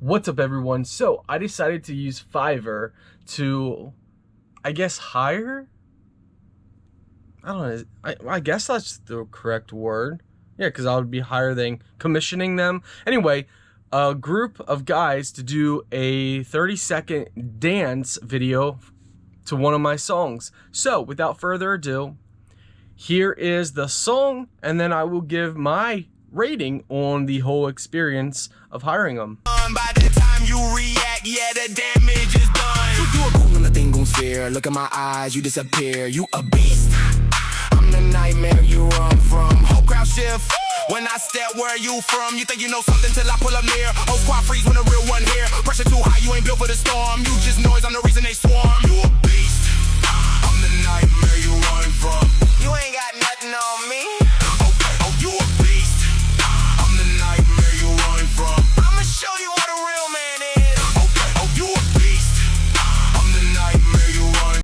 What's up, everyone? So I decided to use Fiverr to, I guess, hire? I don't know. I guess that's the correct word. Yeah, because I would be hiring, commissioning them. Anyway, a group of guys to do a 30-second dance video to one of my songs. So without further ado, here is the song, and then I will give my rating on the whole experience of hiring them. By the time you react, yeah, the damage is done. You a cool and the thing gon' stare. Look at my eyes, you disappear. You a beast. I'm the nightmare you run from. Whole crowd shift. When I step, where you from? You think you know something till I pull up near. Whole squad freeze when a real one here. Pressure too high, you ain't built for the storm. You just noise, I'm the reason they swarm. You a beast. I'm the nightmare you run from. You ain't got nothing on me. Oh, you a beast. I'm the nightmare you run from. I'ma show you what a real man is. Oh, you a beast. I'm the nightmare you run.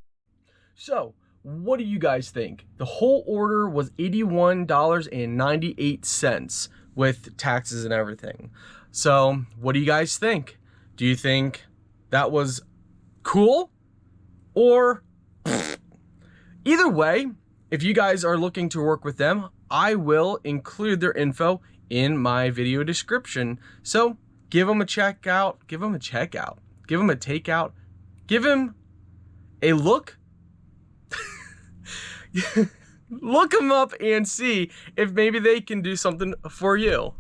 So, what do you guys think? The whole order was $81.98 with taxes and everything. So, what do you guys think? Do you think that was cool? Or either way, if you guys are looking to work with them, I will include their info in my video description. So, give them a check out, give them a check out, give them a takeout, give them a look. Look them up and see if maybe they can do something for you.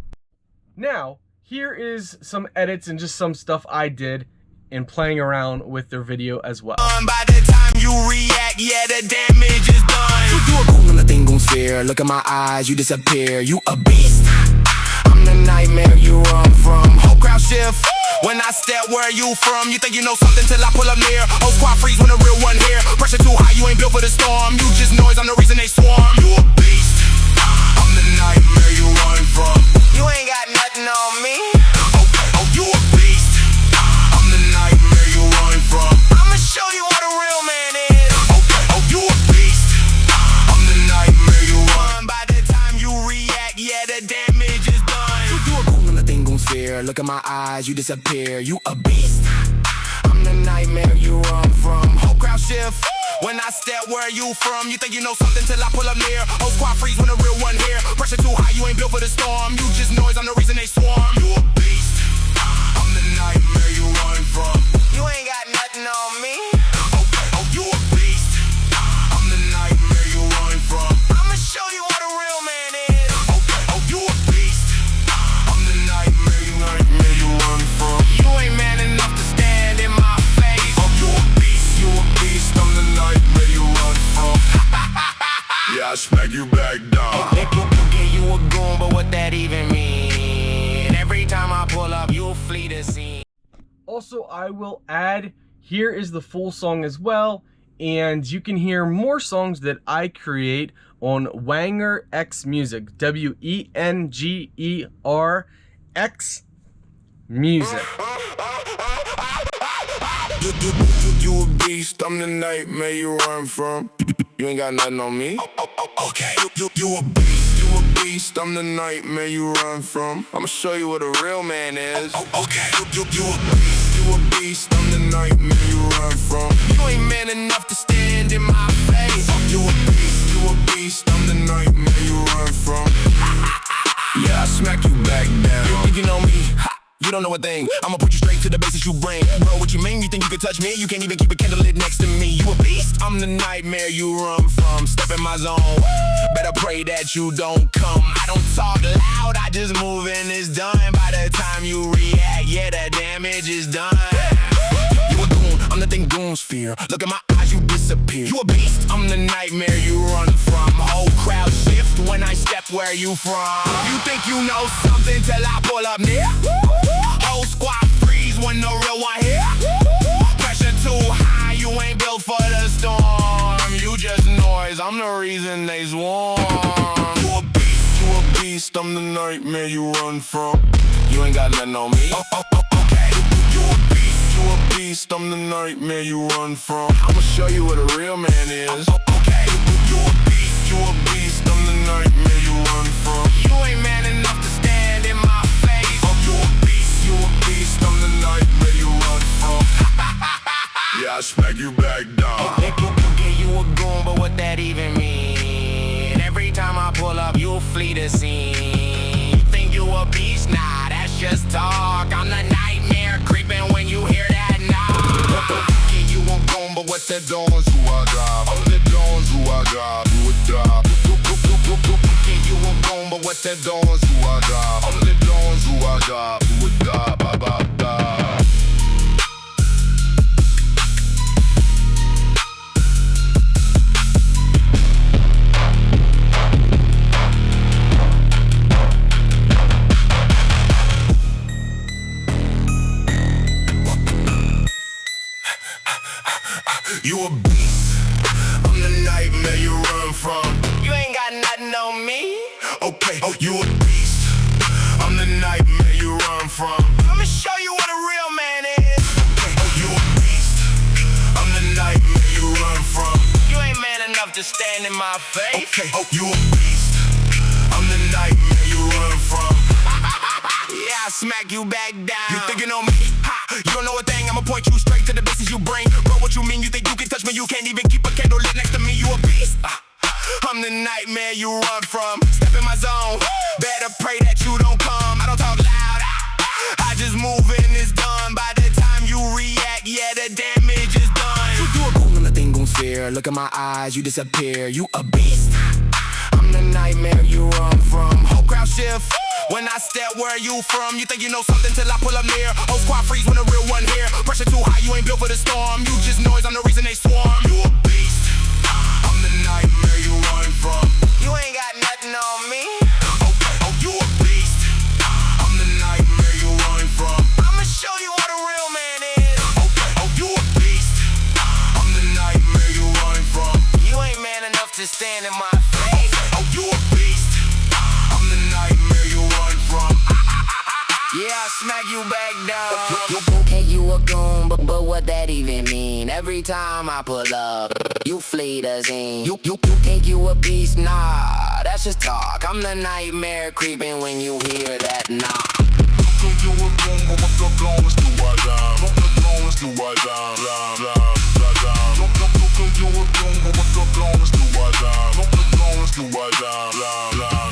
Now, here is some edits and just some stuff I did in playing around with their video as well. By the time you react, yeah, the damage is done. You a cool and the thing gon' stare. Look at my eyes, you disappear. You a beast. I'm the nightmare you run from. Whole crowd shift. When I step, where you from? You think you know something till I pull up near. Whole squad freeze when a real one here. Pressure too high, you ain't built for the storm. You just noise, I'm the reason they swarm. You a beast. I'm the nightmare you run from. You ain't got nothing on me. Oh, you a beast. I'm the nightmare you run from. I'ma show you what a real man is. Oh, you a beast. I'm the nightmare you run. By the time you react, yeah, the damage is done. You a cool and the thing gon' stare. Look at my eyes, you disappear. You a beast. I'm the nightmare you run from. Whole crowd shift. When I step, where you from? You think you know something till I pull up near. Whole squad freeze when a real one here. Pressure too high, you ain't built for the storm. You just noise, I'm the reason they swarm. You a beast. I'm the nightmare you run from. You ain't got nothing on me. Oh, you a beast. I'm the nightmare you run from. I'ma show you what a real man is. Oh, you a beast. I'm the nightmare you run from. You ain't man enough to stand in my face. Oh, you a beast. You a beast. I'm the nightmare you run from. Yeah, I smack you back down. Okay, you a goon, but what that even mean? Every time I pull up, you flee the scene. Also, I will add, here is the full song as well, and you can hear more songs that I create on Wenger X Music, WENGER Music. You a beast, I'm the nightmare you run from. You ain't got nothing on me. Okay. You a beast, I'm the nightmare you run from. I'ma show you what a real man is. Okay. You a beast, I'm the nightmare you run from. You ain't man enough to stand in my face. You a beast, I'm the nightmare you run from. Yeah, I smack you back down. You think you know me? Ha. You don't know a thing. I'ma put you straight to the basics you bring. Bro, what you mean? You think you can touch me? You can't even keep a candle lit next to me. You a beast? I'm the nightmare you run from. Step in my zone. Better pray that you don't come. I don't talk loud, I just move and it's done. By the time you react, yeah, the damage is done. You a goon, I'm the thing goons fear. Look at my eyes, you disappear. You a beast? I'm the nightmare you run from. Whole crowd shift when I step, where you from? You think you know something till I pull up near? Whole squad freeze when the real one here. Pressure too high, you ain't built for the storm. You just noise, I'm the reason they swarm. You a beast, I'm the nightmare you run from. You ain't got nothing on me. Okay. You a beast, I'm the nightmare you run from. I'ma show you what a real man is. Okay. You a beast, I'm the nightmare you run from. You ain't man enough to stand in my face. You a beast, I'm the smack you back down. Okay, you a goon, but what that even mean? Every time I pull up, you flee the scene. You think you a beast? Nah, that's just talk. I'm the nightmare creeping when you hear that knock. Okay, you a goon, but what that doing? Who I got? Oh, that doing who I got? Who would die? Okay, you a goon, but what that doing? Who I got? Oh, that doing who I got? Who would die? Bye bye bye. You a beast, I'm the nightmare you run from. You ain't got nothing on me. Okay, oh, you a beast, I'm the nightmare you run from. I'ma show you what a real man is. Okay, oh, you a beast, I'm the nightmare you run from. You ain't man enough to stand in my face. Okay, oh, you a beast, I'm the nightmare you run from. Yeah, I smack you back down. You thinking on me? Ha! You don't know a thing. I'ma point you straight to the business you bring. Bro, what you mean? You think you can touch me? You can't even keep a candle lit next to me. You a beast. I'm the nightmare you run from. Step in my zone. Better pray that you don't come. I don't talk loud. I just move and it's done. By the time you react, yeah, the damage is done. You do a cool and nothing gon' sphere. Look at my eyes, you disappear. You a beast. I'm the nightmare you run from. Whole crowd shift. When I step where you from, you think you know something till I pull up near. Whole squad freeze when the real one here. Pressure too high, you ain't built for the storm. You just noise, I'm the reason they swarm. You a beast, I'm the nightmare you run from. You ain't got nothing on me. Okay, oh, you a beast, I'm the nightmare you run from. I'ma show you what a real man is. Okay, oh, you a beast, I'm the nightmare you run from. You ain't man enough to stand in my face. Okay, oh, you a beast, I'm the nightmare you run from. Yeah, I smack you back down. Okay, you a goon, but what that even mean? Every time I pull up, you flee the scene. You think you a beast? Nah, that's just talk. I'm the nightmare creeping when you hear that knock. You a goon, but what the goon is do I down? What the goon is do I down? You a goon, but what the goon is do I down? What the goon is do I down?